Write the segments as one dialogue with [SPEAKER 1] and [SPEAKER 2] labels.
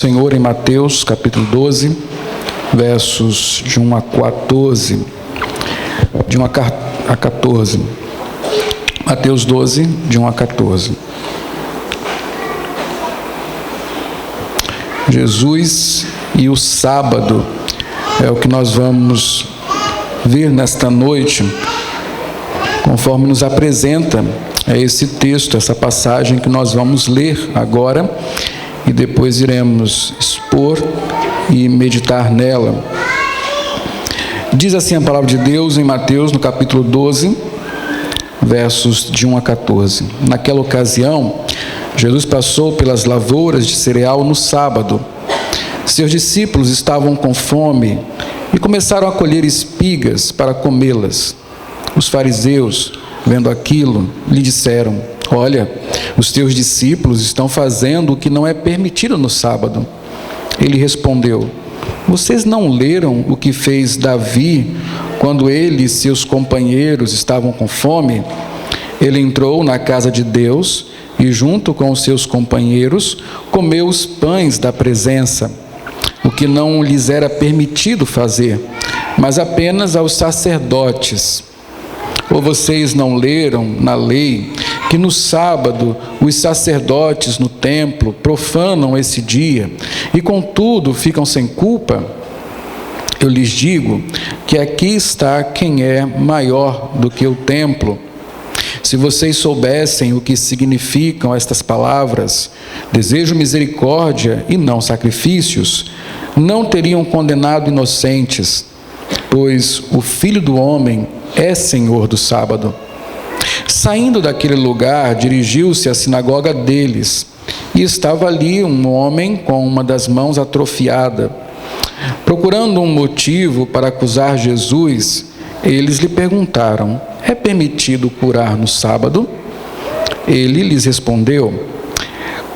[SPEAKER 1] Senhor em Mateus capítulo 12, versos de 1 a 14, de 1 a 14. Mateus 12, de 1 a 14. Jesus e o sábado é o que nós vamos ver nesta noite, conforme nos apresenta esse texto, essa passagem que nós vamos ler agora, e depois iremos expor e meditar nela. Diz assim a palavra de Deus em Mateus, no capítulo 12, versos de 1 a 14. Naquela ocasião, Jesus passou pelas lavouras de cereal no sábado. Seus discípulos estavam com fome e começaram a colher espigas para comê-las. Os fariseus, vendo aquilo, lhe disseram: olha, os teus discípulos estão fazendo o que não é permitido no sábado. Ele respondeu: vocês não leram o que fez Davi quando ele e seus companheiros estavam com fome? Ele entrou na casa de Deus e, junto com os seus companheiros, comeu os pães da presença, o que não lhes era permitido fazer, mas apenas aos sacerdotes. Ou vocês não leram na lei que no sábado os sacerdotes no templo profanam esse dia e contudo ficam sem culpa? Eu lhes digo que aqui está quem é maior do que o templo. Se vocês soubessem o que significam estas palavras, desejo misericórdia e não sacrifícios, não teriam condenado inocentes, pois o Filho do Homem é Senhor do sábado. Saindo daquele lugar, dirigiu-se à sinagoga deles, e estava ali um homem com uma das mãos atrofiada. Procurando um motivo para acusar Jesus, eles lhe perguntaram: é permitido curar no sábado? Ele lhes respondeu: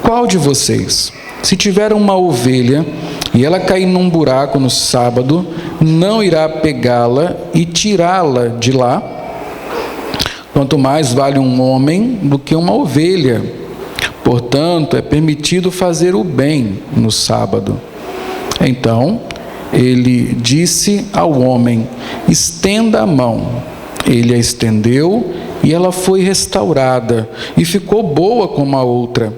[SPEAKER 1] qual de vocês, se tiver uma ovelha e ela cair num buraco no sábado, não irá pegá-la e tirá-la de lá? Quanto mais vale um homem do que uma ovelha. Portanto, é permitido fazer o bem no sábado. Então, ele disse ao homem: estenda a mão. Ele a estendeu e ela foi restaurada e ficou boa como a outra.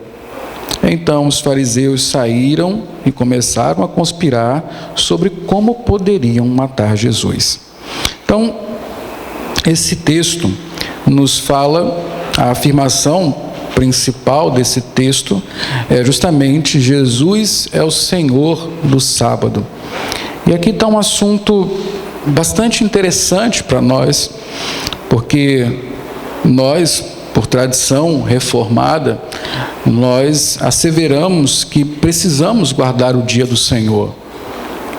[SPEAKER 1] Então os fariseus saíram e começaram a conspirar sobre como poderiam matar Jesus. Então, esse texto nos fala, a afirmação principal desse texto é justamente: Jesus é o Senhor do sábado. E aqui está um assunto bastante interessante para nós, porque nós, por tradição reformada, nós asseveramos que precisamos guardar o dia do Senhor.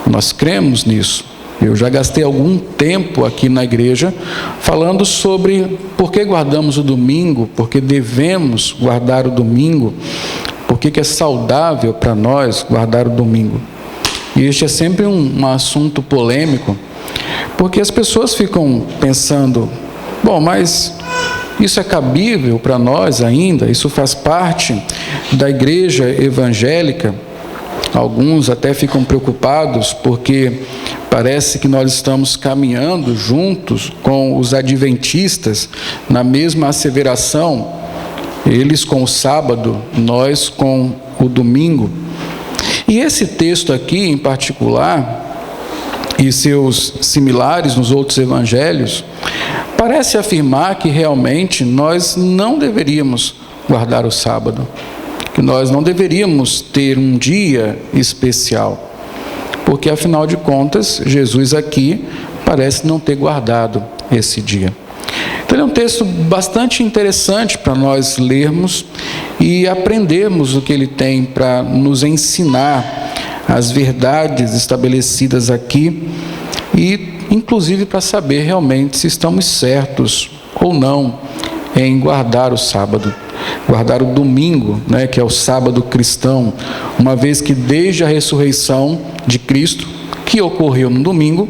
[SPEAKER 1] Nós cremos nisso. Eu já gastei algum tempo aqui na igreja falando sobre por que guardamos o domingo, por que devemos guardar o domingo, por que é saudável para nós guardar o domingo. E este é sempre um assunto polêmico, porque as pessoas ficam pensando: bom, mas isso é cabível para nós ainda? Isso faz parte da igreja evangélica? Alguns até ficam preocupados porque parece que nós estamos caminhando juntos com os adventistas na mesma asseveração, eles com o sábado, nós com o domingo. E esse texto aqui em particular, e seus similares nos outros evangelhos, parece afirmar que realmente nós não deveríamos guardar o sábado, que nós não deveríamos ter um dia especial, porque afinal de contas, Jesus aqui parece não ter guardado esse dia. Então é um texto bastante interessante para nós lermos e aprendermos o que ele tem para nos ensinar, as verdades estabelecidas aqui, e inclusive para saber realmente se estamos certos ou não em guardar o sábado, guardar o domingo, que é o sábado cristão, uma vez que desde a ressurreição de Cristo, que ocorreu no domingo,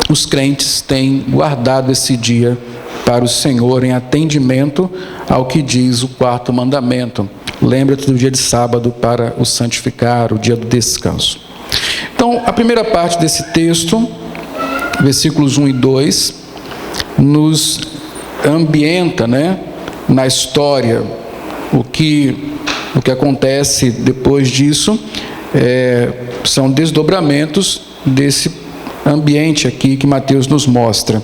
[SPEAKER 1] os crentes têm guardado esse dia para o Senhor em atendimento ao que diz o quarto mandamento: lembra-te do dia de sábado para o santificar, o dia do descanso. Então, a primeira parte desse texto, versículos 1 e 2, nos ambienta, na história. O que acontece depois disso são desdobramentos desse ambiente aqui que Mateus nos mostra.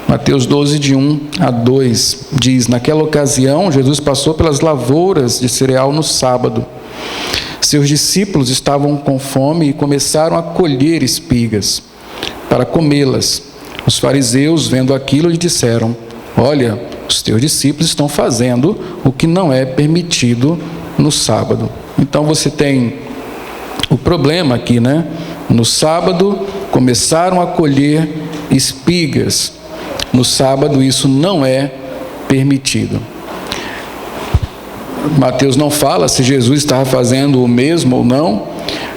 [SPEAKER 1] Mateus 12, de 1 a 2, diz: naquela ocasião, Jesus passou pelas lavouras de cereal no sábado. Seus discípulos estavam com fome e começaram a colher espigas para comê-las. Os fariseus, vendo aquilo, lhe disseram: olha, os teus discípulos estão fazendo o que não é permitido no sábado. Então você tem o problema aqui, No sábado começaram a colher espigas. No sábado isso não é permitido. Mateus não fala se Jesus estava fazendo o mesmo ou não,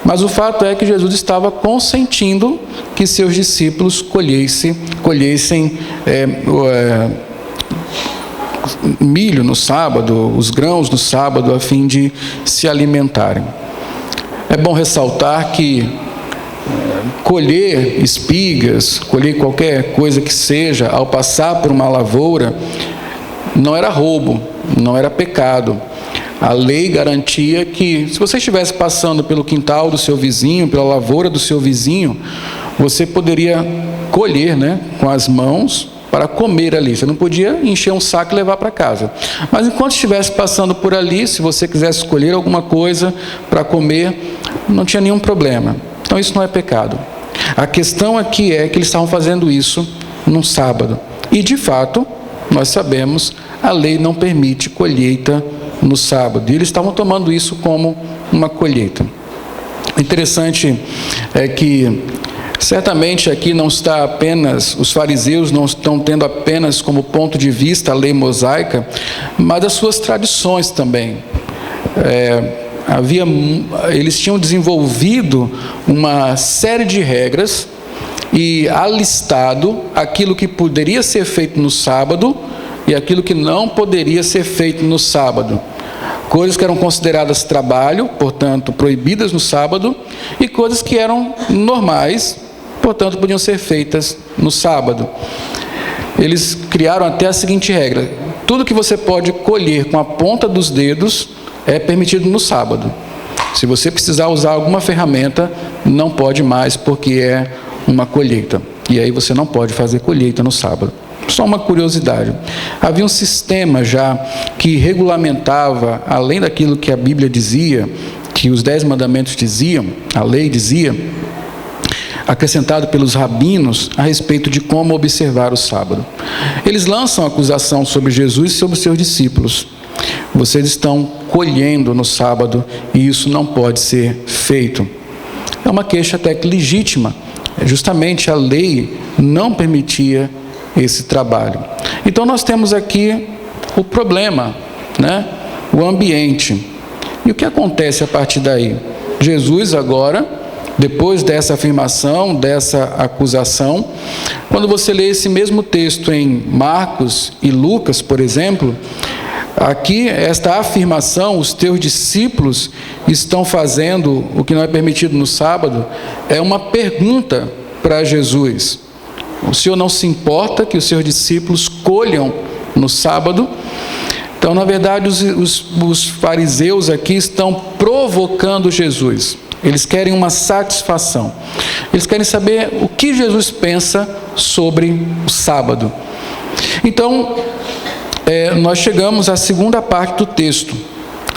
[SPEAKER 1] mas o fato é que Jesus estava consentindo que seus discípulos colhessem milho no sábado, os grãos no sábado, a fim de se alimentarem. É bom ressaltar que colher espigas, colher qualquer coisa que seja, ao passar por uma lavoura, não era roubo, não era pecado. A lei garantia que, se você estivesse passando pelo quintal do seu vizinho, pela lavoura do seu vizinho, você poderia colher, com as mãos para comer ali. Você não podia encher um saco e levar para casa. Mas enquanto estivesse passando por ali, se você quisesse escolher alguma coisa para comer, não tinha nenhum problema. Então isso não é pecado. A questão aqui é que eles estavam fazendo isso num sábado. E de fato, nós sabemos, a lei não permite colheita no sábado. E eles estavam tomando isso como uma colheita. O interessante é que certamente aqui não está apenas, os fariseus não estão tendo apenas como ponto de vista a lei mosaica, mas as suas tradições também. Eles tinham desenvolvido uma série de regras e alistado aquilo que poderia ser feito no sábado e aquilo que não poderia ser feito no sábado. Coisas que eram consideradas trabalho, portanto proibidas no sábado, e coisas que eram normais, portanto podiam ser feitas no sábado. Eles criaram até a seguinte regra: tudo que você pode colher com a ponta dos dedos é permitido no sábado. Se você precisar usar alguma ferramenta, não pode mais, porque é uma colheita. E aí você não pode fazer colheita no sábado. Só uma curiosidade. Havia um sistema já que regulamentava, além daquilo que a Bíblia dizia, que os 10 mandamentos diziam, a lei dizia, acrescentado pelos rabinos a respeito de como observar o sábado. Eles lançam acusação sobre Jesus e sobre seus discípulos. Vocês estão colhendo no sábado e isso não pode ser feito. É uma queixa até que legítima. Justamente a lei não permitia esse trabalho. Então nós temos aqui o problema, o ambiente. E o que acontece a partir daí? Jesus agora, depois dessa afirmação, dessa acusação, quando você lê esse mesmo texto em Marcos e Lucas, por exemplo, aqui esta afirmação, os teus discípulos estão fazendo o que não é permitido no sábado, é uma pergunta para Jesus. O Senhor não se importa que os seus discípulos colham no sábado? Então, na verdade, os fariseus aqui estão provocando Jesus. Eles querem uma satisfação. Eles querem saber o que Jesus pensa sobre o sábado. Então, nós chegamos à segunda parte do texto,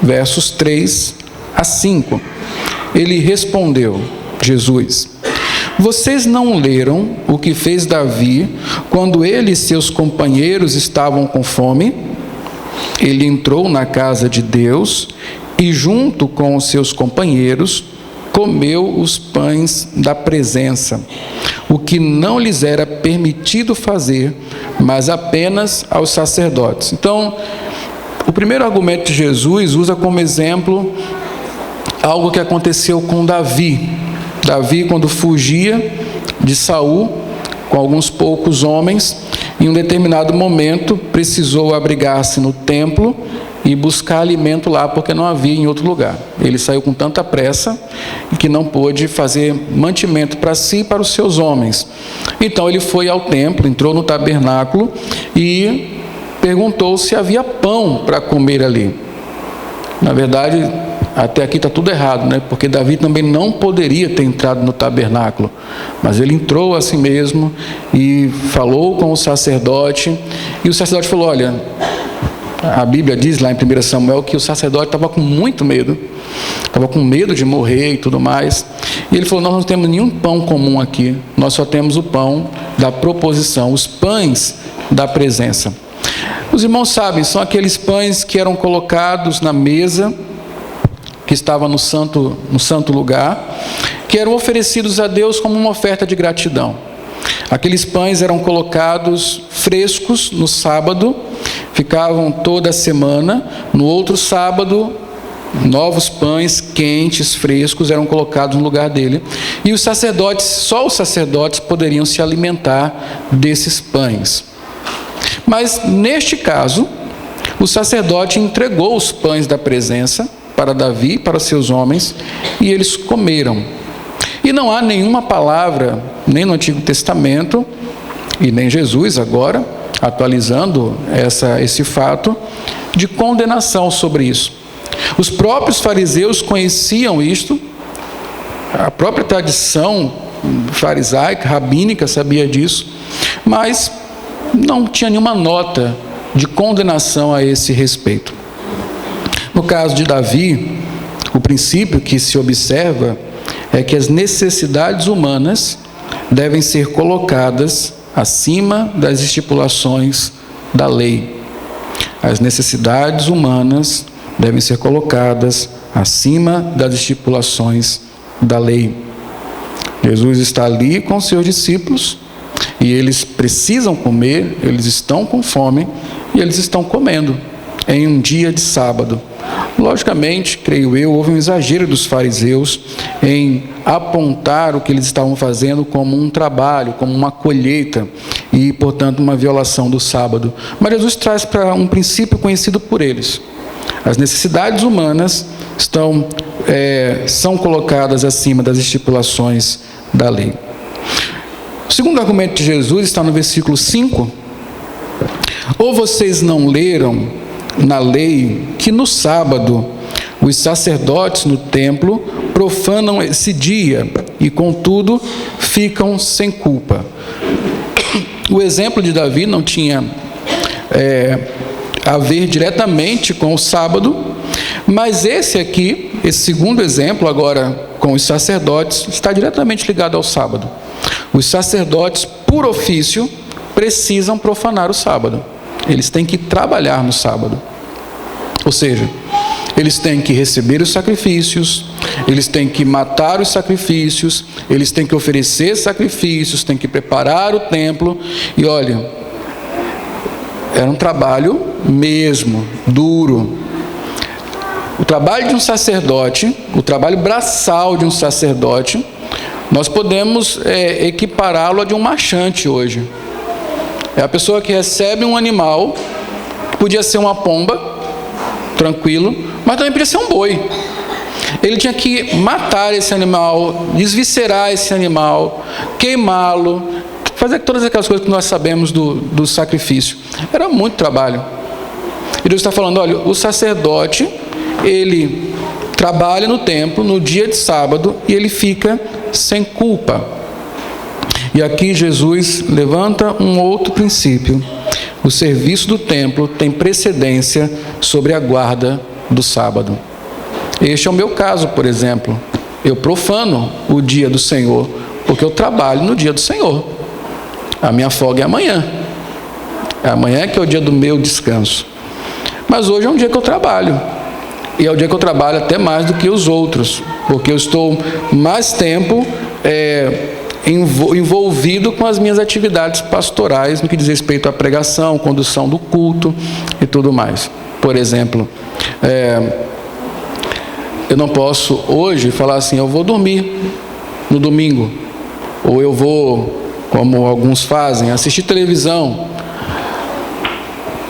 [SPEAKER 1] versos 3 a 5. Ele respondeu, Jesus: vocês não leram o que fez Davi quando ele e seus companheiros estavam com fome? Ele entrou na casa de Deus e, junto com os seus companheiros, comeu os pães da presença, o que não lhes era permitido fazer, mas apenas aos sacerdotes. Então, o primeiro argumento de Jesus usa como exemplo algo que aconteceu com Davi. Davi, quando fugia de Saul, com alguns poucos homens, em um determinado momento precisou abrigar-se no templo e buscar alimento lá, porque não havia em outro lugar. Ele saiu com tanta pressa que não pôde fazer mantimento para si e para os seus homens. Então ele foi ao templo, entrou no tabernáculo e perguntou se havia pão para comer ali. Na verdade, até aqui está tudo errado, né? Porque Davi também não poderia ter entrado no tabernáculo, mas ele entrou assim mesmo e falou com o sacerdote, e o sacerdote falou: olha, a Bíblia diz lá em 1 Samuel que o sacerdote estava com muito medo, estava com medo de morrer e tudo mais, e ele falou: nós não temos nenhum pão comum aqui, nós só temos o pão da proposição, os pães da presença. Os irmãos sabem, são aqueles pães que eram colocados na mesa, que estava no santo lugar, que eram oferecidos a Deus como uma oferta de gratidão. Aqueles pães eram colocados frescos no sábado, ficavam toda a semana. No outro sábado, novos pães quentes, frescos, eram colocados no lugar dele. E os sacerdotes, só os sacerdotes poderiam se alimentar desses pães. Mas neste caso, o sacerdote entregou os pães da presença para Davi, para seus homens, e eles comeram. E não há nenhuma palavra, nem no Antigo Testamento, e nem Jesus agora, atualizando esse fato, de condenação sobre isso. Os próprios fariseus conheciam isto, a própria tradição farisaica, rabínica sabia disso, mas não tinha nenhuma nota de condenação a esse respeito. No caso de Davi, o princípio que se observa é que as necessidades humanas devem ser colocadas acima das estipulações da lei. As necessidades humanas devem ser colocadas acima das estipulações da lei. Jesus está ali com seus discípulos e eles precisam comer, eles estão com fome e eles estão comendo em um dia de sábado. Logicamente, creio eu, houve um exagero dos fariseus em apontar o que eles estavam fazendo como um trabalho, como uma colheita e, portanto, uma violação do sábado. Mas Jesus traz para um princípio conhecido por eles. As necessidades humanas são colocadas acima das estipulações da lei. O segundo argumento de Jesus está no versículo 5. Ou vocês não leram na lei que no sábado os sacerdotes no templo profanam esse dia e, contudo, ficam sem culpa? O exemplo de Davi não tinha a ver diretamente com o sábado, mas esse segundo exemplo, agora com os sacerdotes, está diretamente ligado ao sábado. Os sacerdotes, por ofício, precisam profanar o sábado. Eles têm que trabalhar no sábado. Ou seja, eles têm que receber os sacrifícios, eles têm que matar os sacrifícios, eles têm que oferecer sacrifícios, têm que preparar o templo. E olha, era um trabalho mesmo, duro. O trabalho de um sacerdote, o trabalho braçal de um sacerdote, nós podemos equipará-lo a de um marchante hoje. É a pessoa que recebe um animal, que podia ser uma pomba, tranquilo, mas também podia ser um boi. Ele tinha que matar esse animal, desviscerar esse animal, queimá-lo, fazer todas aquelas coisas que nós sabemos do sacrifício. Era muito trabalho. E Deus está falando: olha, o sacerdote, ele trabalha no templo, no dia de sábado, e ele fica sem culpa. E aqui Jesus levanta um outro princípio. O serviço do templo tem precedência sobre a guarda do sábado. Este é o meu caso, por exemplo. Eu profano o dia do Senhor, porque eu trabalho no dia do Senhor. A minha folga é amanhã. Amanhã que é o dia do meu descanso. Mas hoje é um dia que eu trabalho. E é o dia que eu trabalho até mais do que os outros, porque eu estou mais tempo envolvido com as minhas atividades pastorais no que diz respeito à pregação, condução do culto e tudo mais. Por exemplo, eu não posso hoje falar assim: eu vou dormir no domingo, ou eu vou, como alguns fazem, assistir televisão.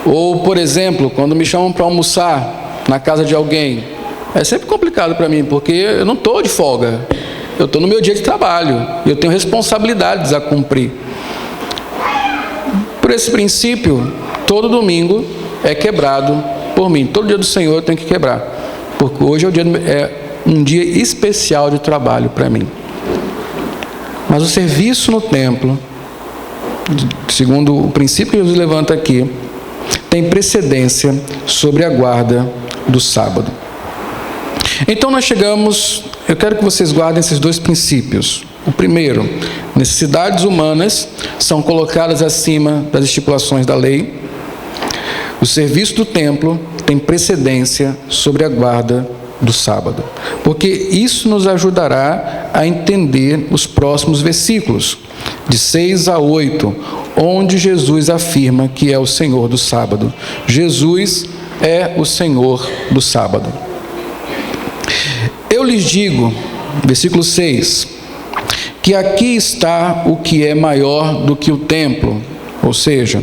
[SPEAKER 1] Ou, por exemplo, quando me chamam para almoçar na casa de alguém, é sempre complicado para mim, porque eu não estou de folga, eu estou no meu dia de trabalho, eu tenho responsabilidades a cumprir. Por esse princípio, todo domingo é quebrado por mim, todo dia do Senhor eu tenho que quebrar, porque hoje é um dia especial de trabalho para mim. Mas o serviço no templo, segundo o princípio que Jesus levanta aqui, tem precedência sobre a guarda do sábado. Então nós chegamos, eu quero que vocês guardem esses dois princípios. O primeiro, necessidades humanas são colocadas acima das estipulações da lei. O serviço do templo tem precedência sobre a guarda do sábado, porque isso nos ajudará a entender os próximos versículos, de 6 a 8, onde Jesus afirma que é o Senhor do sábado. Jesus é o Senhor do sábado. Eu lhes digo, versículo 6, que aqui está o que é maior do que o templo, ou seja,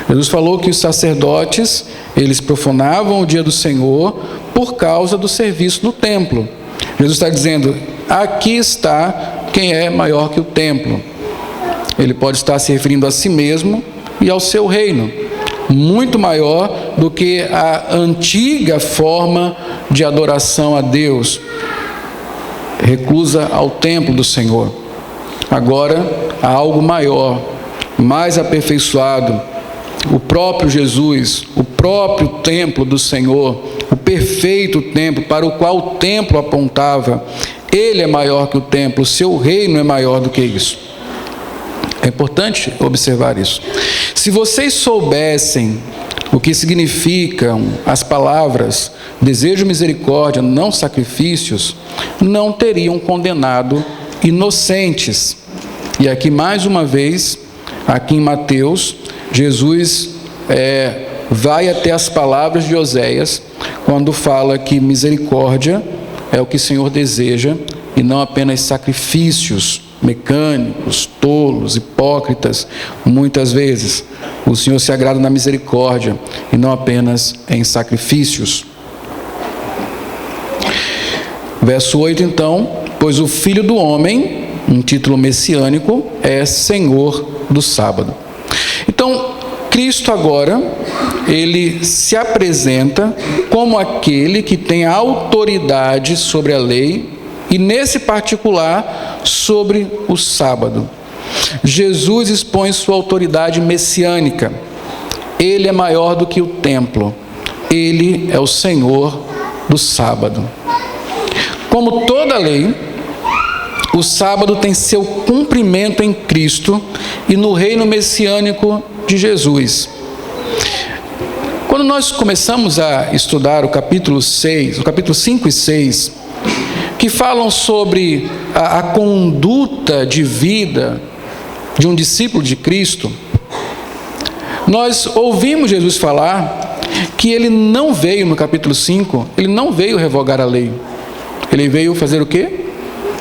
[SPEAKER 1] Jesus falou que os sacerdotes, eles profanavam o dia do Senhor por causa do serviço no templo. Jesus está dizendo, aqui está quem é maior que o templo. Ele pode estar se referindo a si mesmo e ao seu reino, muito maior do que a antiga forma de adoração a Deus, reclusa ao templo do Senhor. Agora há algo maior, mais aperfeiçoado, o próprio Jesus, o próprio templo do Senhor, o perfeito templo para o qual o templo apontava. Ele é maior que o templo, o seu reino é maior do que isso. É importante observar isso. Se vocês soubessem o que significam as palavras desejo misericórdia, não sacrifícios, não teriam condenado inocentes. E aqui mais uma vez, aqui em Mateus, Jesus vai até as palavras de Oséias, quando fala que misericórdia é o que o Senhor deseja, e não apenas sacrifícios mecânicos, tolos, hipócritas. Muitas vezes o Senhor se agrada na misericórdia e não apenas em sacrifícios. Verso 8 então, pois o Filho do Homem, um título messiânico, é Senhor do sábado. Então, Cristo agora, ele se apresenta como aquele que tem autoridade sobre a lei e, nesse particular, sobre o sábado. Jesus expõe sua autoridade messiânica. Ele é maior do que o templo. Ele é o Senhor do sábado. Como toda lei, o sábado tem seu cumprimento em Cristo e no reino messiânico de Jesus. Quando nós começamos a estudar o capítulo 5 e 6, que falam sobre a conduta de vida de um discípulo de Cristo, nós ouvimos Jesus falar que ele não veio, no capítulo 5, ele não veio revogar a lei. Ele veio fazer o quê?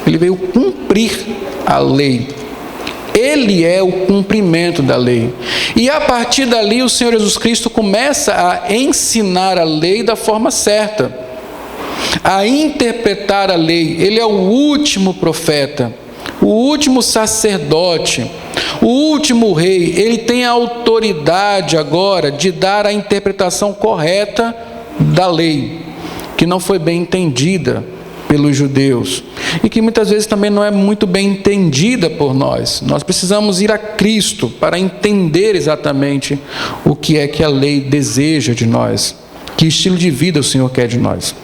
[SPEAKER 1] Ele veio cumprir a lei. Ele é o cumprimento da lei. E a partir dali o Senhor Jesus Cristo começa a ensinar a lei da forma certa, a interpretar a lei. Ele é o último profeta, o último sacerdote, o último rei. Ele tem a autoridade agora de dar a interpretação correta da lei, que não foi bem entendida pelos judeus e que muitas vezes também não é muito bem entendida por nós. Nós precisamos ir a Cristo para entender exatamente o que é que a lei deseja de nós, que estilo de vida o Senhor quer de nós.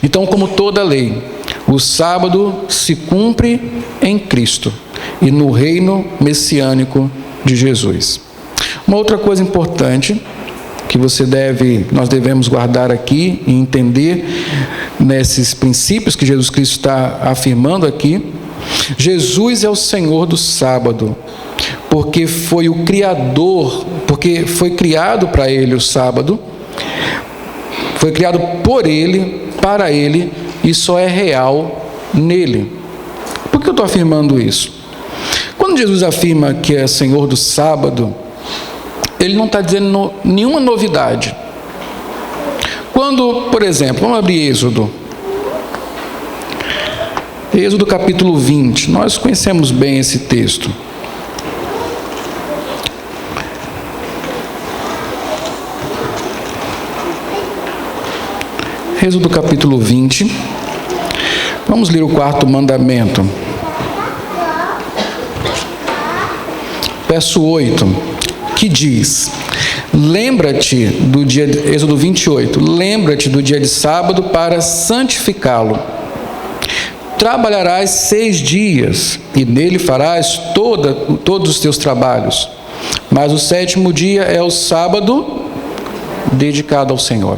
[SPEAKER 1] Então, como toda lei, o sábado se cumpre em Cristo e no reino messiânico de Jesus. Uma outra coisa importante que nós devemos guardar aqui e entender nesses princípios que Jesus Cristo está afirmando aqui: Jesus é o Senhor do sábado, porque foi o Criador, porque foi criado para Ele o sábado, foi criado por Ele, para Ele, e só é real nele. Por que eu estou afirmando isso? Quando Jesus afirma que é Senhor do sábado, ele não está dizendo nenhuma novidade. Quando, por exemplo, vamos abrir Êxodo. Êxodo capítulo 20, nós conhecemos bem esse texto. Êxodo capítulo 20, vamos ler o 4º mandamento. Verso 8, que diz: lembra-te do dia, Êxodo 28, lembra-te do dia de sábado para santificá-lo. Trabalharás 6 dias, e nele farás todos os teus trabalhos. Mas o 7º dia é o sábado dedicado ao Senhor,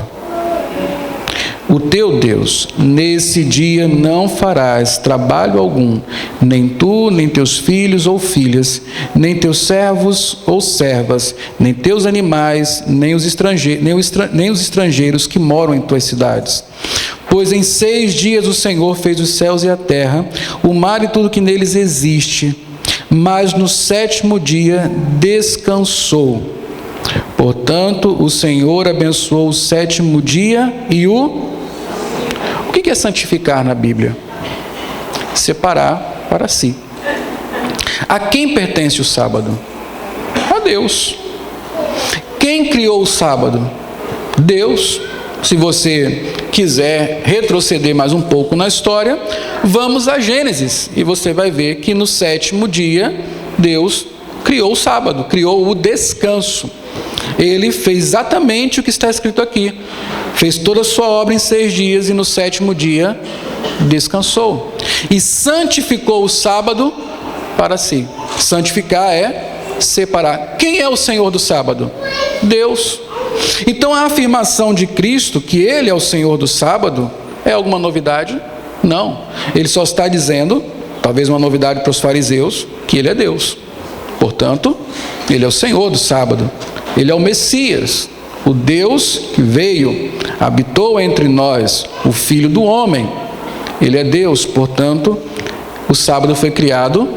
[SPEAKER 1] o teu Deus. Nesse dia não farás trabalho algum, nem tu, nem teus filhos ou filhas, nem teus servos ou servas, nem teus animais, nem os estrangeiros que moram em tuas cidades. Pois em 6 dias o Senhor fez os céus e a terra, o mar e tudo que neles existe, mas no 7º dia descansou. Portanto, o Senhor abençoou o 7º dia e O que é santificar na Bíblia? Separar para si. A quem pertence o sábado? A Deus. Quem criou o sábado? Deus. Se você quiser retroceder mais um pouco na história, vamos a Gênesis, e você vai ver que no 7º dia, Deus criou o sábado, criou o descanso. Ele fez exatamente o que está escrito aqui. Fez toda a sua obra em 6 dias e no 7º dia descansou. E santificou o sábado para si. Santificar é separar. Quem é o Senhor do sábado? Deus. Então a afirmação de Cristo que Ele é o Senhor do sábado é alguma novidade? Não. Ele só está dizendo, talvez uma novidade para os fariseus, que Ele é Deus. Portanto, Ele é o Senhor do sábado. Ele é o Messias, o Deus que veio, habitou entre nós, o Filho do homem. Ele é Deus, portanto, o sábado foi criado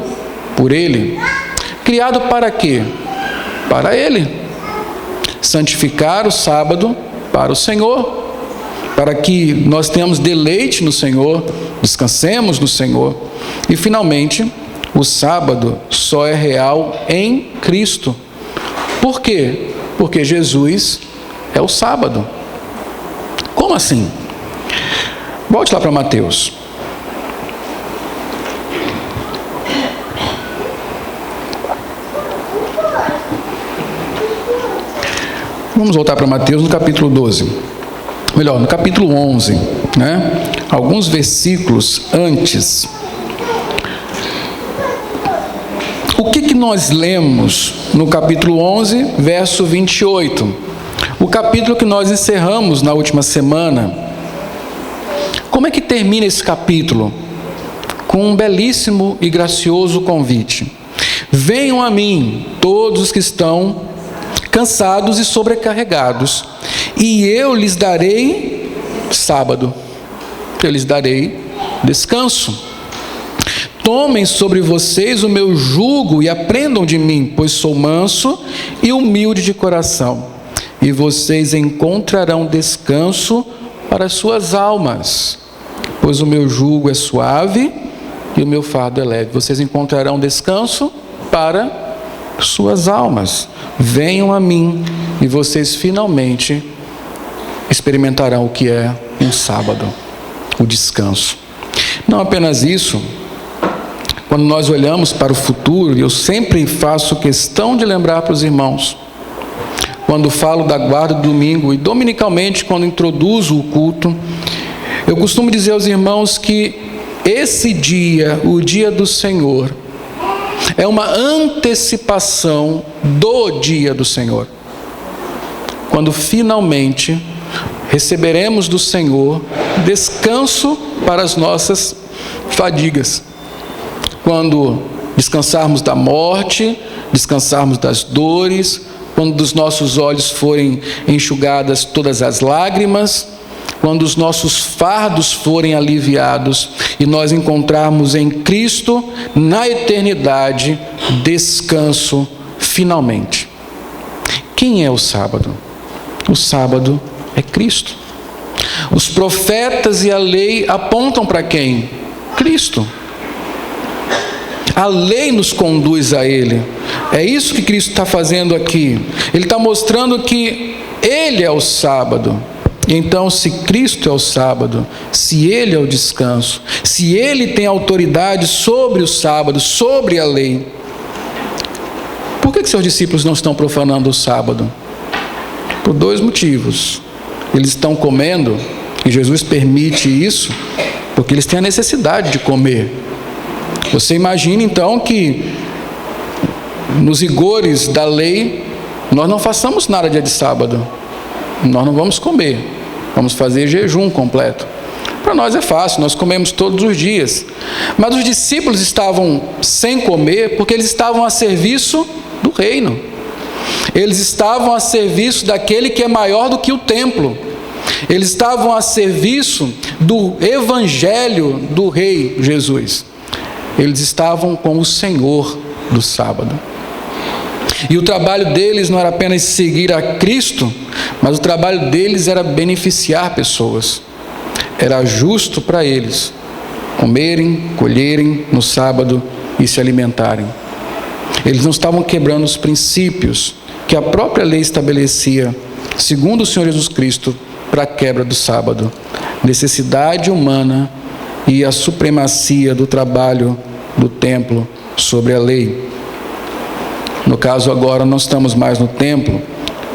[SPEAKER 1] por Ele. Criado para quê? Para Ele. Santificar o sábado para o Senhor, para que nós tenhamos deleite no Senhor, descansemos no Senhor. E finalmente, o sábado só é real em Cristo. Por quê? Porque Jesus é o sábado. Como assim? Volte lá para Mateus. Vamos voltar para Mateus no capítulo 12. Melhor, no capítulo 11, né? Alguns versículos antes. O que nós lemos no capítulo 11, verso 28? O capítulo que nós encerramos na última semana. Como é que termina esse capítulo? Com um belíssimo e gracioso convite. Venham a mim, todos os que estão cansados e sobrecarregados, e eu lhes darei sábado, eu lhes darei descanso. Tomem sobre vocês o meu jugo e aprendam de mim, pois sou manso e humilde de coração, e vocês encontrarão descanso para as suas almas, pois o meu jugo é suave e o meu fardo é leve. Vocês encontrarão descanso para suas almas. Venham a mim e vocês finalmente experimentarão o que é um sábado, o descanso. Não apenas isso, quando nós olhamos para o futuro, eu sempre faço questão de lembrar para os irmãos, quando falo da guarda do domingo e dominicalmente quando introduzo o culto, eu costumo dizer aos irmãos que esse dia, o dia do Senhor, é uma antecipação do dia do Senhor, quando finalmente receberemos do Senhor descanso para as nossas fadigas, quando descansarmos da morte, descansarmos das dores, quando dos nossos olhos forem enxugadas todas as lágrimas, quando os nossos fardos forem aliviados e nós encontrarmos em Cristo, na eternidade, descanso finalmente. Quem é o sábado? O sábado é Cristo. Os profetas e a lei apontam para quem? Cristo. A lei nos conduz a Ele. É isso que Cristo está fazendo aqui. Ele está mostrando que Ele é o sábado. Então, se Cristo é o sábado, se Ele é o descanso, se Ele tem autoridade sobre o sábado, sobre a lei, por que seus discípulos não estão profanando o sábado? Por dois motivos. Eles estão comendo, e Jesus permite isso, porque eles têm a necessidade de comer. Você imagina então que nos rigores da lei, nós não façamos nada dia de sábado. Nós não vamos comer, vamos fazer jejum completo. Para nós é fácil, nós comemos todos os dias. Mas os discípulos estavam sem comer porque eles estavam a serviço do reino. Eles estavam a serviço daquele que é maior do que o templo. Eles estavam a serviço do evangelho do rei Jesus. Eles estavam com o Senhor do sábado. E o trabalho deles não era apenas seguir a Cristo, mas o trabalho deles era beneficiar pessoas. Era justo para eles comerem, colherem no sábado e se alimentarem. Eles não estavam quebrando os princípios que a própria lei estabelecia, segundo o Senhor Jesus Cristo, para a quebra do sábado. Necessidade humana e a supremacia do trabalho do templo sobre a lei. No caso agora, não estamos mais no templo,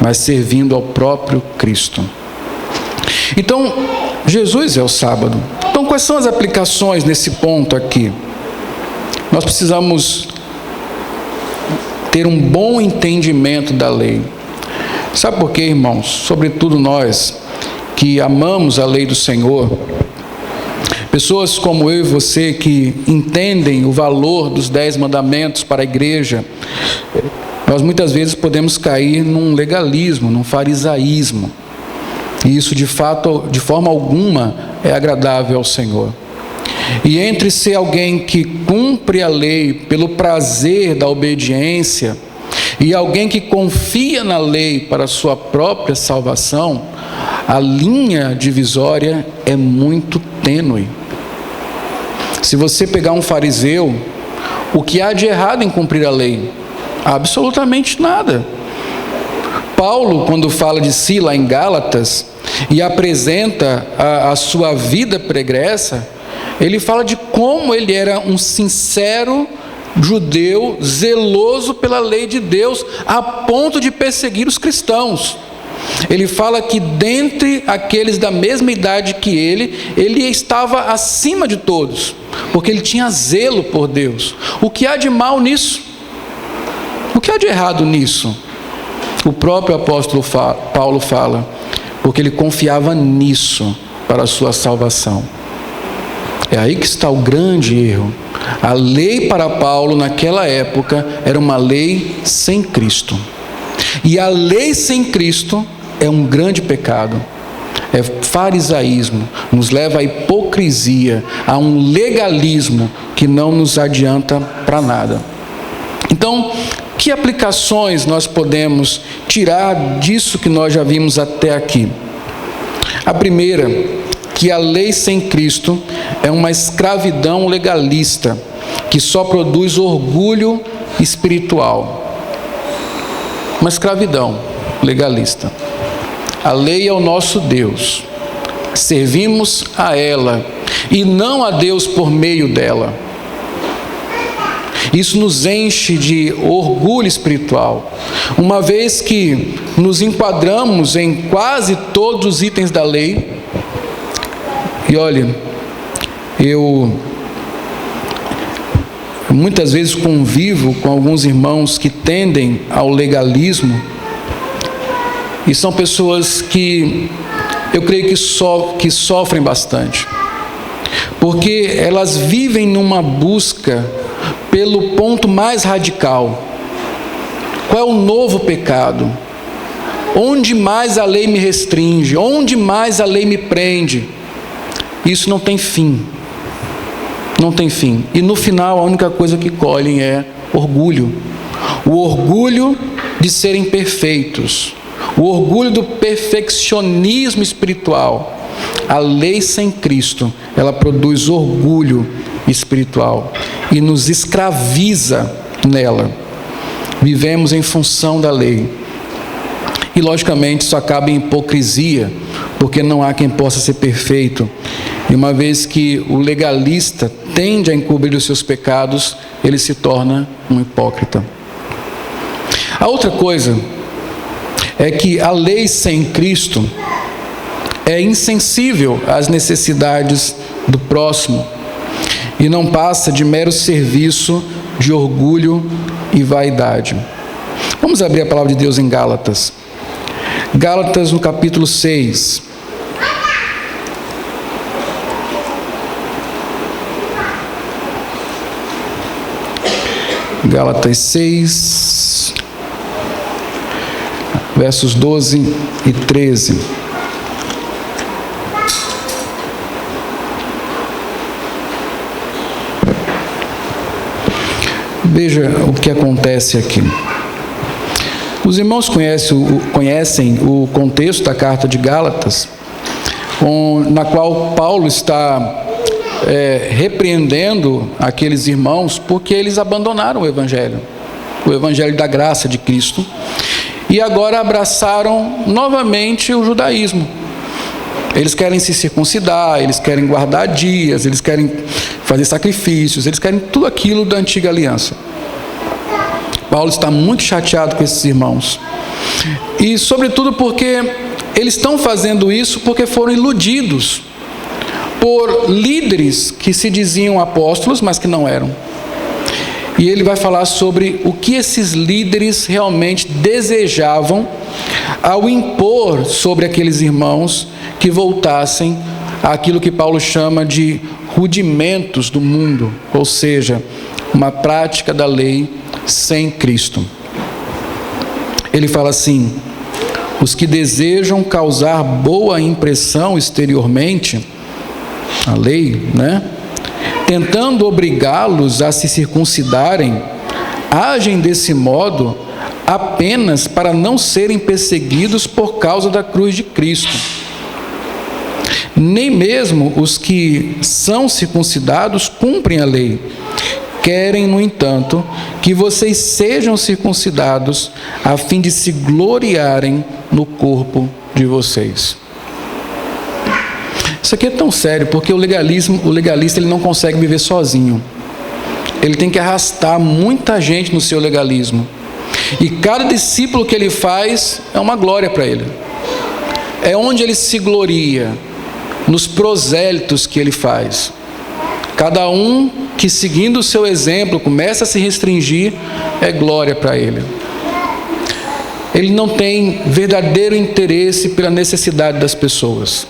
[SPEAKER 1] mas servindo ao próprio Cristo. Então, Jesus é o sábado. Então, quais são as aplicações nesse ponto aqui? Nós precisamos ter um bom entendimento da lei. Sabe por quê, irmãos? Sobretudo nós que amamos a lei do Senhor, pessoas como eu e você que entendem o valor dos 10 mandamentos para a igreja, nós muitas vezes podemos cair num legalismo, num farisaísmo. E isso de fato, de forma alguma, é agradável ao Senhor. E entre ser alguém que cumpre a lei pelo prazer da obediência e alguém que confia na lei para a sua própria salvação, a linha divisória é muito tênue. Se você pegar um fariseu, o que há de errado em cumprir a lei? Absolutamente nada. Paulo, quando fala de si lá em Gálatas e apresenta a sua vida pregressa, ele fala de como ele era um sincero judeu, zeloso pela lei de Deus, a ponto de perseguir os cristãos. Ele fala que dentre aqueles da mesma idade que ele estava acima de todos, porque ele tinha zelo por Deus. O que há de mal nisso? O que há de errado nisso? O próprio apóstolo Paulo fala, porque ele confiava nisso para a sua salvação. É aí que está o grande erro. A lei para Paulo naquela época era uma lei sem Cristo. E a lei sem Cristo é um grande pecado. É farisaísmo, nos leva à hipocrisia, a um legalismo que não nos adianta para nada. Então, que aplicações nós podemos tirar disso que nós já vimos até aqui? A primeira, que a lei sem Cristo é uma escravidão legalista, que só produz orgulho espiritual. Uma escravidão legalista. A lei é o nosso Deus. Servimos a ela e não a Deus por meio dela. Isso nos enche de orgulho espiritual, uma vez que nos enquadramos em quase todos os itens da lei. E olha, eu muitas vezes convivo com alguns irmãos que tendem ao legalismo, e são pessoas que eu creio que sofrem bastante, porque elas vivem numa busca pelo ponto mais radical. Qual é o novo pecado? Onde mais a lei me restringe? Onde mais a lei me prende? Isso não tem fim. Não tem fim. E no final a única coisa que colhem é orgulho. O orgulho de serem perfeitos, o orgulho do perfeccionismo espiritual. A lei sem Cristo, ela produz orgulho espiritual e nos escraviza nela. Vivemos em função da lei. E logicamente isso acaba em hipocrisia, porque não há quem possa ser perfeito. E uma vez que o legalista tende a encobrir os seus pecados, ele se torna um hipócrita. A outra coisa é que a lei sem Cristo é insensível às necessidades do próximo e não passa de mero serviço de orgulho e vaidade. Vamos abrir a palavra de Deus em Gálatas. Gálatas no capítulo 6. Gálatas 6, versos 12 e 13. Veja o que acontece aqui. Os irmãos conhecem o contexto da carta de Gálatas, na qual Paulo está repreendendo aqueles irmãos porque eles abandonaram o Evangelho da graça de Cristo, e agora abraçaram novamente o judaísmo. Eles querem se circuncidar, eles querem guardar dias, eles querem fazer sacrifícios, eles querem tudo aquilo da antiga aliança. Paulo está muito chateado com esses irmãos. E sobretudo porque eles estão fazendo isso porque foram iludidos por líderes que se diziam apóstolos, mas que não eram. E ele vai falar sobre o que esses líderes realmente desejavam ao impor sobre aqueles irmãos que voltassem àquilo que Paulo chama de rudimentos do mundo, ou seja, uma prática da lei sem Cristo. Ele fala assim: os que desejam causar boa impressão exteriormente, a lei, tentando obrigá-los a se circuncidarem, agem desse modo apenas para não serem perseguidos por causa da cruz de Cristo. Nem mesmo os que são circuncidados cumprem a lei. Querem, no entanto, que vocês sejam circuncidados a fim de se gloriarem no corpo de vocês. Isso aqui é tão sério, porque o legalista ele não consegue viver sozinho. Ele tem que arrastar muita gente no seu legalismo. E cada discípulo que ele faz é uma glória para ele. É onde ele se gloria, nos prosélitos que ele faz. Cada um que, seguindo o seu exemplo, começa a se restringir, é glória para ele. Ele não tem verdadeiro interesse pela necessidade das pessoas.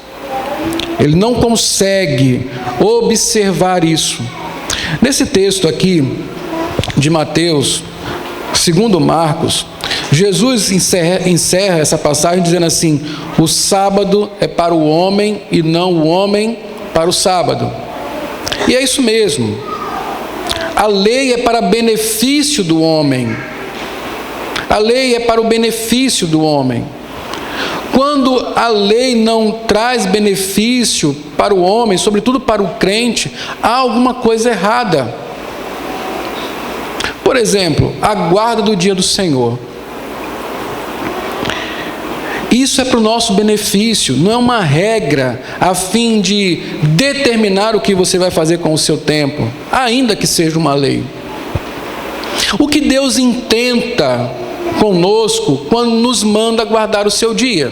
[SPEAKER 1] Ele não consegue observar isso. Nesse texto aqui de Mateus, segundo Marcos, Jesus encerra essa passagem dizendo assim: o sábado é para o homem e não o homem para o sábado. E é isso mesmo. A lei é para benefício do homem. A lei é para o benefício do homem. Quando a lei não traz benefício para o homem, sobretudo para o crente, há alguma coisa errada. Por exemplo, a guarda do dia do Senhor. Isso é para o nosso benefício, não é uma regra a fim de determinar o que você vai fazer com o seu tempo, ainda que seja uma lei. O que Deus intenta conosco quando nos manda guardar o seu dia?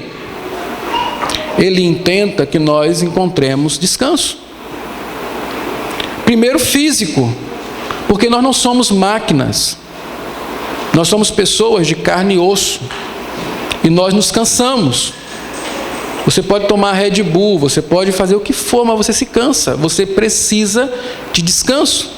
[SPEAKER 1] Ele intenta que nós encontremos descanso. Primeiro, físico, porque nós não somos máquinas, nós somos pessoas de carne e osso. E nós nos cansamos. Você pode tomar Red Bull, você pode fazer o que for, mas você se cansa. Você precisa de descanso.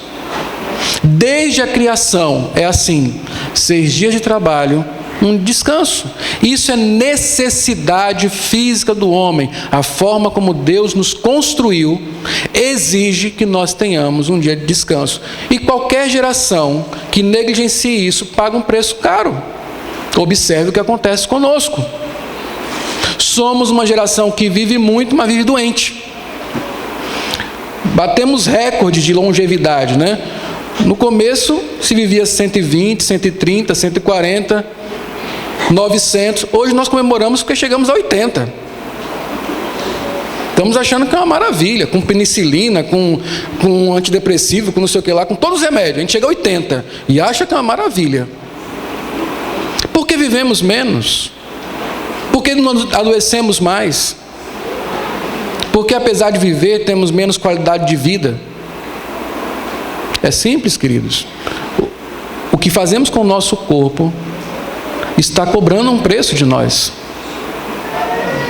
[SPEAKER 1] Desde a criação é assim: 6 dias de trabalho, um descanso. Isso é necessidade física do homem. A forma como Deus nos construiu exige que nós tenhamos um dia de descanso. E qualquer geração que negligencie isso paga um preço caro. Observe o que acontece conosco. Somos uma geração que vive muito, mas vive doente. Batemos recorde de longevidade, né? No começo se vivia 120, 130, 140, 900. Hoje nós comemoramos porque chegamos a 80. Estamos achando que é uma maravilha, com penicilina, com antidepressivo, com não sei o que lá, com todos os remédios. A gente chega a 80 e acha que é uma maravilha. Por que vivemos menos? Por que não adoecemos mais? Porque apesar de viver, temos menos qualidade de vida. É simples, queridos. O que fazemos com o nosso corpo está cobrando um preço de nós.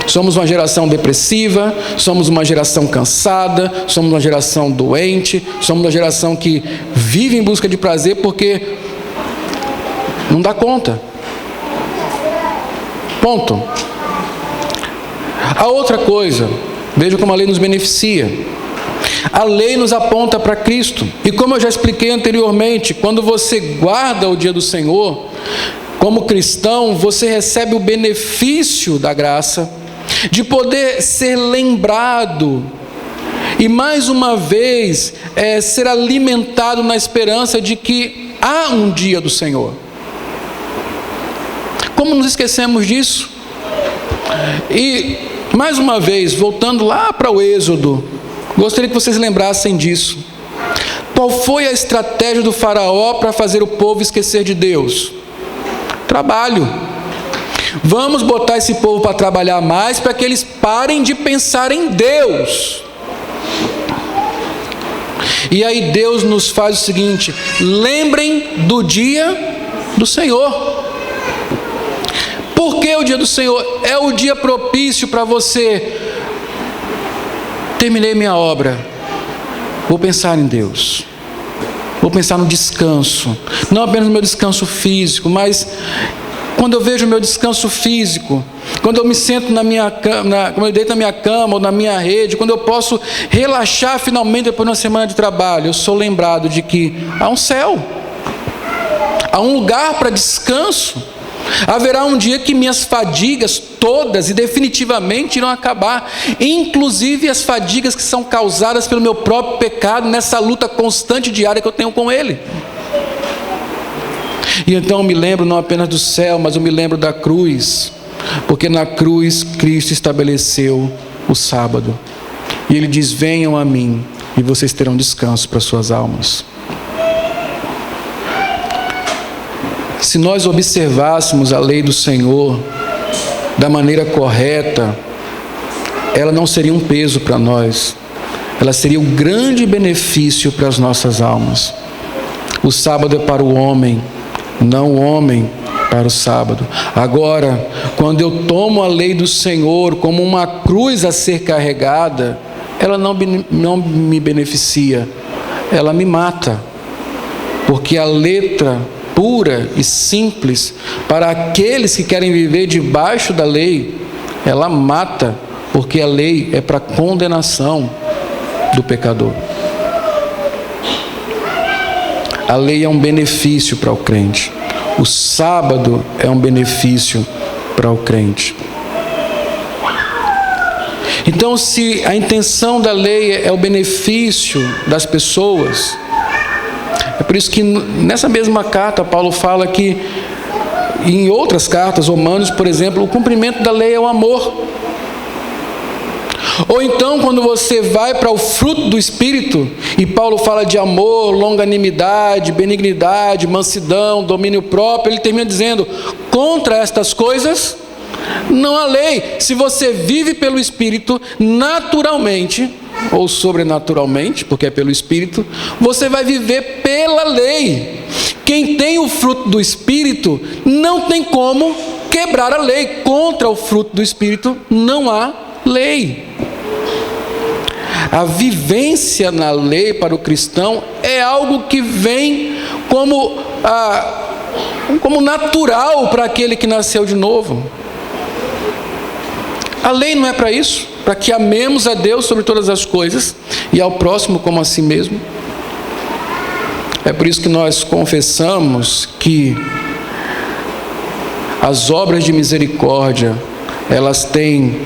[SPEAKER 1] Somos uma geração depressiva, somos uma geração cansada, somos uma geração doente, somos uma geração que vive em busca de prazer porque não dá conta. Ponto. A outra coisa, veja como a lei nos beneficia. A lei nos aponta para Cristo. E como eu já expliquei anteriormente, quando você guarda o dia do Senhor, como cristão, você recebe o benefício da graça de poder ser lembrado e mais uma vez ser alimentado na esperança de que há um dia do Senhor. Como nos esquecemos disso? E mais uma vez, voltando lá para o Êxodo, gostaria que vocês lembrassem disso. Qual foi a estratégia do faraó para fazer o povo esquecer de Deus? Trabalho. Vamos botar esse povo para trabalhar mais, para que eles parem de pensar em Deus. E aí Deus nos faz o seguinte: lembrem do dia do Senhor. Por que o dia do Senhor? É o dia propício para você. Terminei minha obra, vou pensar em Deus. Vou pensar no descanso. Não apenas no meu descanso físico, mas quando eu vejo o meu descanso físico, quando eu me sento na minha cama, quando eu deito na minha cama ou na minha rede, quando eu posso relaxar finalmente depois de uma semana de trabalho, eu sou lembrado de que há um céu, há um lugar para descanso. Haverá um dia que minhas fadigas todas e definitivamente irão acabar, inclusive as fadigas que são causadas pelo meu próprio pecado, nessa luta constante diária que eu tenho com Ele. E então eu me lembro não apenas do céu, mas eu me lembro da cruz, porque na cruz Cristo estabeleceu o sábado, e Ele diz: venham a mim e vocês terão descanso para suas almas. Se nós observássemos a lei do Senhor da maneira correta, ela não seria um peso para nós, ela seria um grande benefício para as nossas almas. O sábado é para o homem, não o homem para o sábado. Agora, quando eu tomo a lei do Senhor como uma cruz a ser carregada, ela não me beneficia, ela me mata, porque a letra pura e simples, para aqueles que querem viver debaixo da lei, ela mata, porque a lei é para condenação do pecador. A lei é um benefício para o crente. O sábado é um benefício para o crente. Então, se a intenção da lei é o benefício das pessoas, é por isso que nessa mesma carta Paulo fala que, em outras cartas, Romanos, por exemplo, o cumprimento da lei é o amor. Ou então, quando você vai para o fruto do Espírito, e Paulo fala de amor, longanimidade, benignidade, mansidão, domínio próprio, ele termina dizendo: contra estas coisas não há lei. Se você vive pelo Espírito, naturalmente, ou sobrenaturalmente, porque é pelo Espírito, você vai viver pela lei. Quem tem o fruto do Espírito não tem como quebrar a lei. Contra o fruto do Espírito não há lei. A vivência na lei para o cristão é algo que vem como natural para aquele que nasceu de novo. A lei não é para isso, para que amemos a Deus sobre todas as coisas e ao próximo como a si mesmo. É por isso que nós confessamos que as obras de misericórdia, elas têm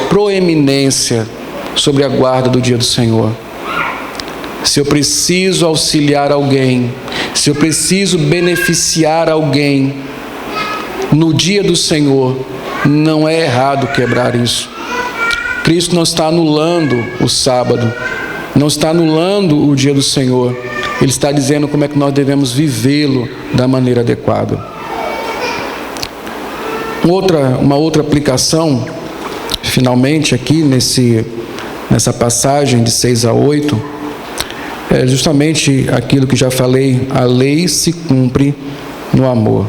[SPEAKER 1] proeminência sobre a guarda do dia do Senhor. Se eu preciso auxiliar alguém, se eu preciso beneficiar alguém no dia do Senhor, não é errado quebrar isso. Cristo não está anulando o sábado, não está anulando o dia do Senhor. Ele está dizendo como é que nós devemos vivê-lo da maneira adequada. Uma outra aplicação, finalmente aqui nessa passagem de 6 a 8, é justamente aquilo que já falei: a lei se cumpre no amor.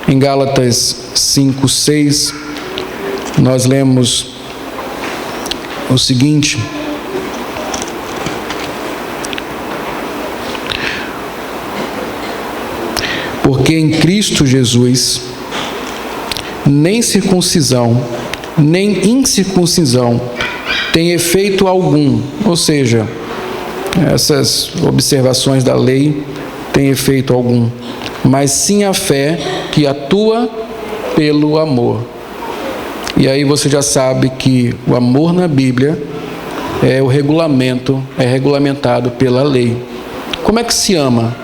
[SPEAKER 1] Em Gálatas 5:6, nós lemos o seguinte: porque em Cristo Jesus nem circuncisão, nem incircuncisão tem efeito algum. Ou seja, essas observações da lei têm efeito algum, mas sim a fé que atua pelo amor. E aí você já sabe que o amor na Bíblia é regulamentado pela lei. Como é que se ama?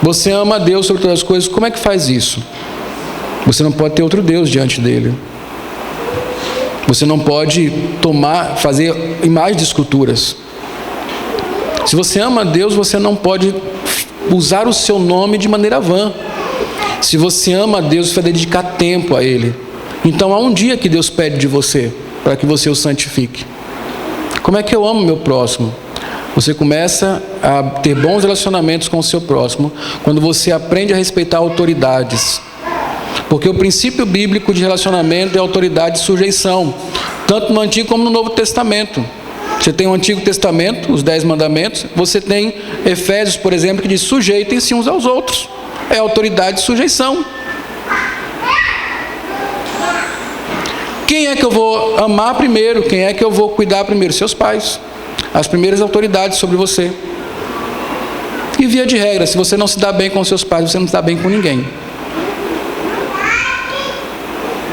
[SPEAKER 1] Você ama a Deus sobre todas as coisas, como é que faz isso? Você não pode ter outro Deus diante dele. Você não pode fazer imagens de esculturas. Se você ama a Deus, você não pode usar o seu nome de maneira vã. Se você ama a Deus, você vai dedicar tempo a Ele. Então há um dia que Deus pede de você, para que você o santifique. Como é que eu amo meu próximo? Você começa a ter bons relacionamentos com o seu próximo quando você aprende a respeitar autoridades. Porque o princípio bíblico de relacionamento é autoridade e sujeição, tanto no Antigo como no Novo Testamento. Você tem o Antigo Testamento, os 10 mandamentos. Você tem Efésios, por exemplo, que diz: sujeitem-se uns aos outros. É autoridade e sujeição. Quem é que eu vou amar primeiro? Quem é que eu vou cuidar primeiro? Seus pais. As primeiras autoridades sobre você. E via de regra, se você não se dá bem com seus pais, você não se dá bem com ninguém.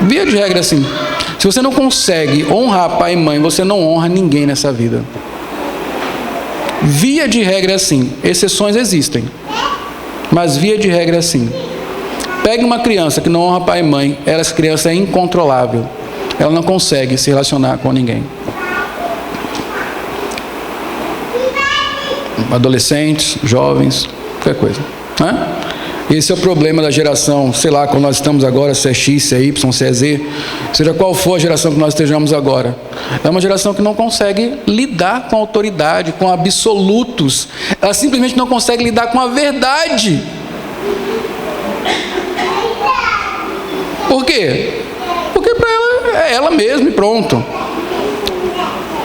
[SPEAKER 1] Via de regra, assim. Se você não consegue honrar pai e mãe, você não honra ninguém nessa vida. Via de regra, assim. Exceções existem, mas via de regra, assim. Pegue uma criança que não honra pai e mãe, essa criança é incontrolável. Ela não consegue se relacionar com ninguém. Adolescentes, jovens, qualquer coisa, né? Esse é o problema da geração, sei lá, quando nós estamos agora, se é X, se é Y, se é Z, seja qual for a geração que nós estejamos agora. É uma geração que não consegue lidar com a autoridade, com absolutos. Ela simplesmente não consegue lidar com a verdade. Por quê? Porque para ela é ela mesma e pronto.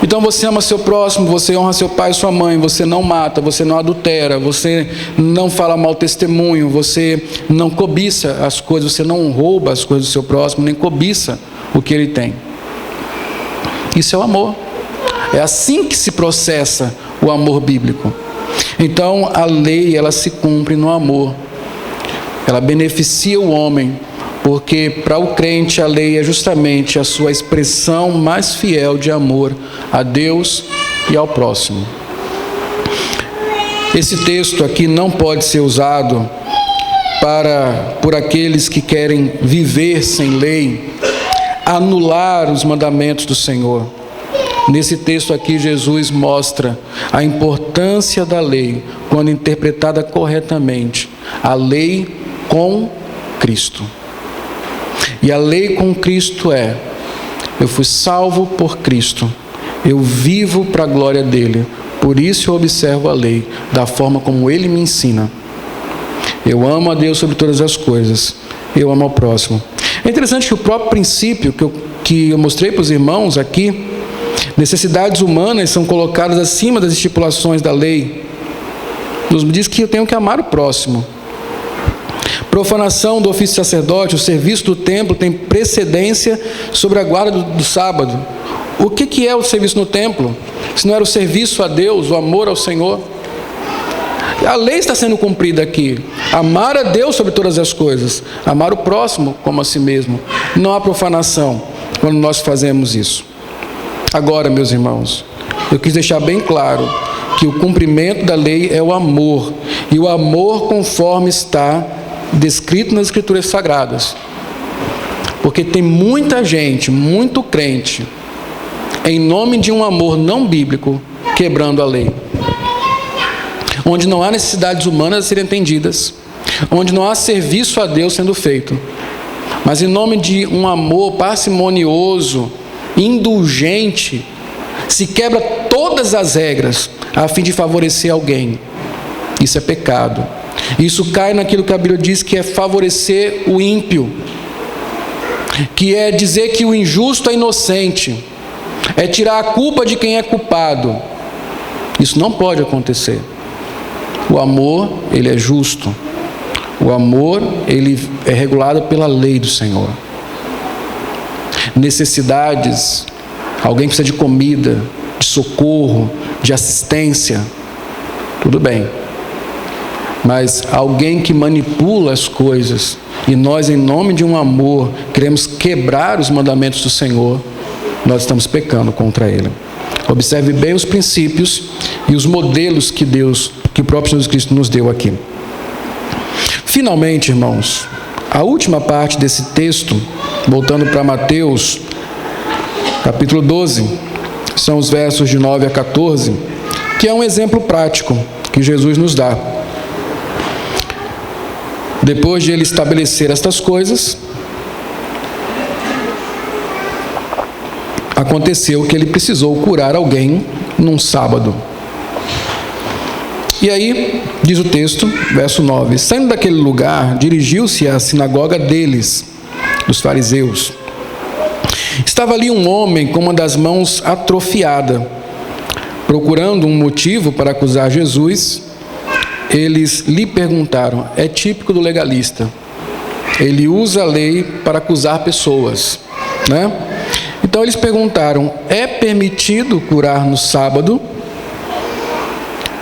[SPEAKER 1] Então você ama seu próximo, você honra seu pai e sua mãe, você não mata, você não adultera, você não fala mau testemunho, você não cobiça as coisas, você não rouba as coisas do seu próximo, nem cobiça o que ele tem. Isso é o amor. É assim que se processa o amor bíblico. Então a lei, ela se cumpre no amor. Ela beneficia o homem, porque para o crente a lei é justamente a sua expressão mais fiel de amor a Deus e ao próximo. Esse texto aqui não pode ser usado por aqueles que querem viver sem lei, anular os mandamentos do Senhor. Nesse texto aqui, Jesus mostra a importância da lei quando interpretada corretamente. A lei com Cristo. E a lei com Cristo é: eu fui salvo por Cristo, eu vivo para a glória dele, por isso eu observo a lei da forma como ele me ensina. Eu amo a Deus sobre todas as coisas, eu amo ao próximo. É interessante que o próprio princípio que eu mostrei para os irmãos aqui, necessidades humanas são colocadas acima das estipulações da lei. Nos diz que eu tenho que amar o próximo. Profanação do ofício sacerdote, o serviço do templo tem precedência sobre a guarda do sábado. O que é o serviço no templo? Se não era o serviço a Deus, o amor ao Senhor. A lei está sendo cumprida aqui. Amar a Deus sobre todas as coisas. Amar o próximo como a si mesmo. Não há profanação quando nós fazemos isso. Agora, meus irmãos, eu quis deixar bem claro que o cumprimento da lei é o amor. E o amor conforme está descrito nas Escrituras Sagradas. Porque tem muita gente, muito crente, em nome de um amor não bíblico, quebrando a lei. Onde não há necessidades humanas a serem atendidas, onde não há serviço a Deus sendo feito, mas em nome de um amor parcimonioso, indulgente, se quebra todas as regras a fim de favorecer alguém. Isso é pecado. Isso cai naquilo que a Bíblia diz que é favorecer o ímpio, que é dizer que o injusto é inocente, é tirar a culpa de quem é culpado. Isso não pode acontecer. O amor, ele é justo. O amor, ele é regulado pela lei do Senhor. Necessidades, alguém precisa de comida, de socorro, de assistência, tudo bem. Mas alguém que manipula as coisas, e nós, em nome de um amor, queremos quebrar os mandamentos do Senhor, nós estamos pecando contra Ele. Observe bem os princípios e os modelos que o próprio Jesus Cristo nos deu aqui. Finalmente, irmãos, a última parte desse texto, voltando para Mateus, capítulo 12, são os versos de 9 a 14, que é um exemplo prático que Jesus nos dá. Depois de ele estabelecer estas coisas, aconteceu que ele precisou curar alguém num sábado. E aí, diz o texto, verso 9: saindo daquele lugar, dirigiu-se à sinagoga deles, dos fariseus. Estava ali um homem com uma das mãos atrofiada. Procurando um motivo para acusar Jesus, eles lhe perguntaram. É típico do legalista. Ele usa a lei para acusar pessoas, né? Então eles perguntaram: é permitido curar no sábado?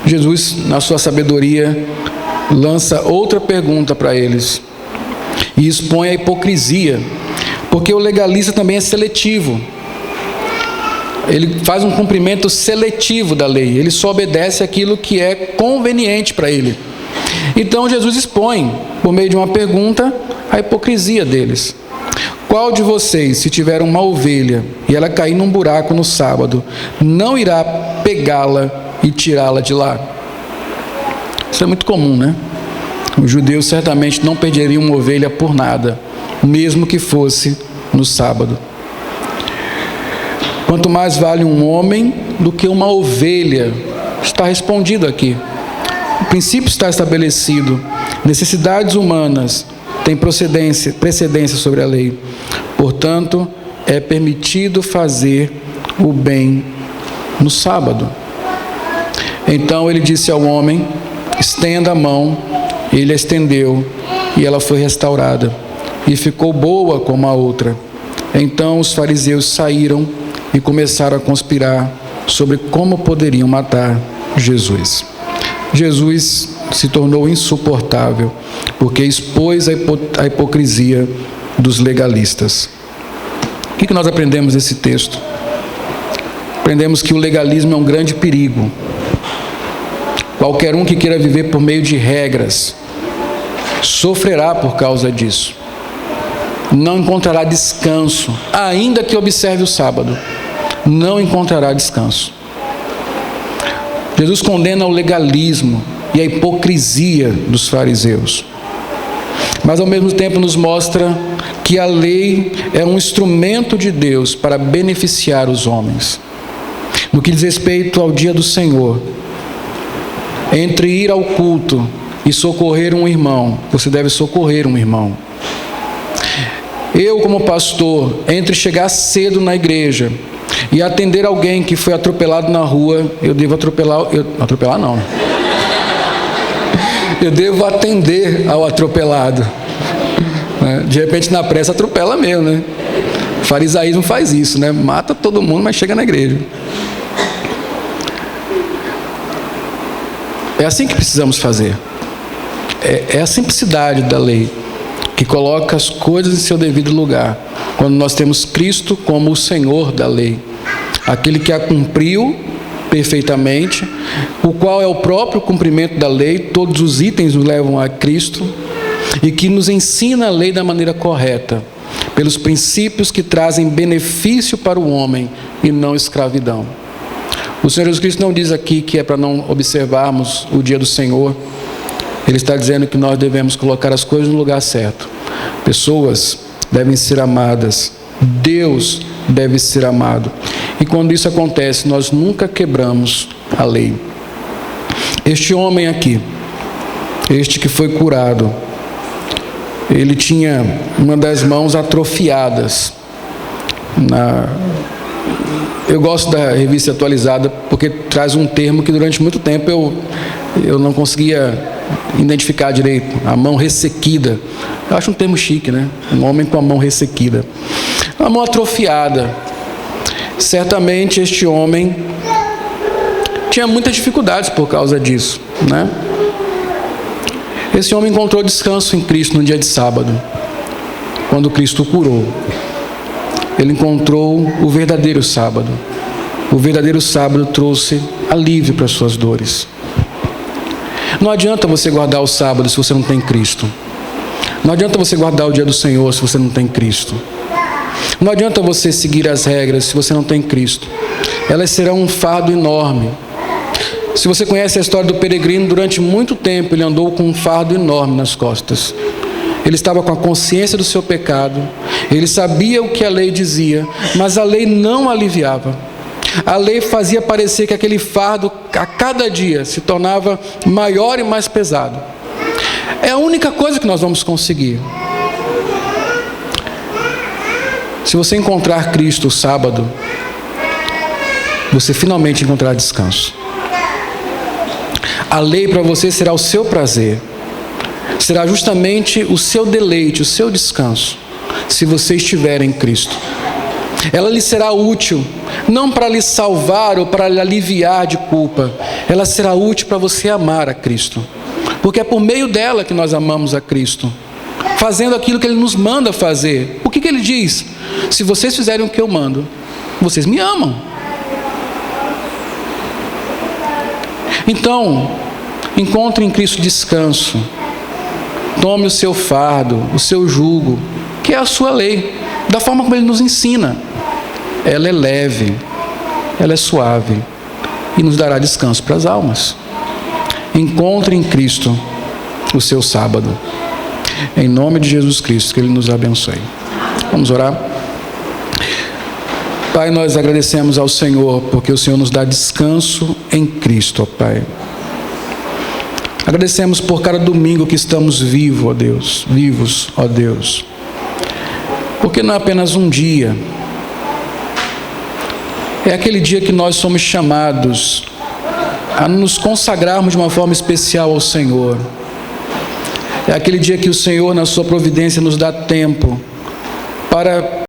[SPEAKER 1] Jesus, na sua sabedoria, lança outra pergunta para eles e expõe a hipocrisia, porque o legalista também é seletivo. Ele faz um cumprimento seletivo da lei, ele só obedece aquilo que é conveniente para ele. Então Jesus expõe, por meio de uma pergunta, a hipocrisia deles. Qual de vocês, se tiver uma ovelha e ela cair num buraco no sábado, não irá pegá-la e tirá-la de lá? Isso é muito comum, né? Os judeus certamente não perderiam uma ovelha por nada, mesmo que fosse no sábado. Quanto mais vale um homem do que uma ovelha? Está respondido aqui. O princípio está estabelecido. Necessidades humanas têm precedência sobre a lei. Portanto, é permitido fazer o bem no sábado. Então ele disse ao homem: estenda a mão. Ele a estendeu e ela foi restaurada e ficou boa como a outra. Então os fariseus saíram e começaram a conspirar sobre como poderiam matar Jesus. Jesus se tornou insuportável porque expôs a hipocrisia dos legalistas. O que nós aprendemos desse texto? Aprendemos que o legalismo é um grande perigo. Qualquer um que queira viver por meio de regras sofrerá por causa disso. Não encontrará descanso, ainda que observe o sábado. Não encontrará descanso. Jesus condena o legalismo e a hipocrisia dos fariseus, mas ao mesmo tempo nos mostra que a lei é um instrumento de Deus para beneficiar os homens. No que diz respeito ao dia do Senhor, entre ir ao culto e socorrer um irmão, você deve socorrer um irmão. Eu, como pastor, entre chegar cedo na igreja e atender alguém que foi atropelado na rua, eu devo atropelar não. Eu devo atender ao atropelado. De repente, na pressa, atropela mesmo, né? O farisaísmo faz isso, né? Mata todo mundo, mas chega na igreja. É assim que precisamos fazer. É a simplicidade da lei que coloca as coisas em seu devido lugar. Quando nós temos Cristo como o Senhor da lei, aquele que a cumpriu perfeitamente, o qual é o próprio cumprimento da lei, todos os itens nos levam a Cristo, e que nos ensina a lei da maneira correta, pelos princípios que trazem benefício para o homem e não escravidão. O Senhor Jesus Cristo não diz aqui que é para não observarmos o dia do Senhor. Ele está dizendo que nós devemos colocar as coisas no lugar certo. Pessoas devem ser amadas. Deus deve ser amado. E quando isso acontece, nós nunca quebramos a lei. Este homem aqui, este que foi curado, ele tinha uma das mãos atrofiadas. Eu gosto da revista atualizada porque traz um termo que durante muito tempo eu não conseguia identificar direito. A mão ressequida. Eu acho um termo chique, né? Um homem com a mão ressequida. A mão atrofiada. Certamente este homem tinha muitas dificuldades por causa disso, né? Esse homem encontrou descanso em Cristo no dia de sábado, quando Cristo o curou. Ele encontrou o verdadeiro sábado. O verdadeiro sábado trouxe alívio para as suas dores. Não adianta você guardar o sábado se você não tem Cristo. Não adianta você guardar o dia do Senhor se você não tem Cristo. Não adianta você seguir as regras se você não tem Cristo. Elas serão um fardo enorme. Se você conhece a história do peregrino, durante muito tempo ele andou com um fardo enorme nas costas. Ele estava com a consciência do seu pecado. Ele sabia o que a lei dizia, mas a lei não aliviava. A lei fazia parecer que aquele fardo, a cada dia, se tornava maior e mais pesado. É a única coisa que nós vamos conseguir. Se você encontrar Cristo o sábado, você finalmente encontrará descanso. A lei para você será o seu prazer. Será justamente o seu deleite, o seu descanso, se você estiver em Cristo. Ela lhe será útil, não para lhe salvar ou para lhe aliviar de culpa. Ela será útil para você amar a Cristo. Porque é por meio dela que nós amamos a Cristo. Fazendo aquilo que Ele nos manda fazer. O que Ele diz? Se vocês fizerem o que eu mando, vocês me amam. Então, encontre em Cristo descanso. Tome o seu fardo, o seu jugo, que é a sua lei, da forma como Ele nos ensina. Ela é leve, ela é suave e nos dará descanso para as almas. Encontre em Cristo o seu sábado. Em nome de Jesus Cristo, que Ele nos abençoe. Vamos orar? Pai, nós agradecemos ao Senhor, porque o Senhor nos dá descanso em Cristo, ó Pai. Agradecemos por cada domingo que estamos vivos, ó Deus. Porque não é apenas um dia. É aquele dia que nós somos chamados a nos consagrarmos de uma forma especial ao Senhor. É aquele dia que o Senhor, na sua providência, nos dá tempo para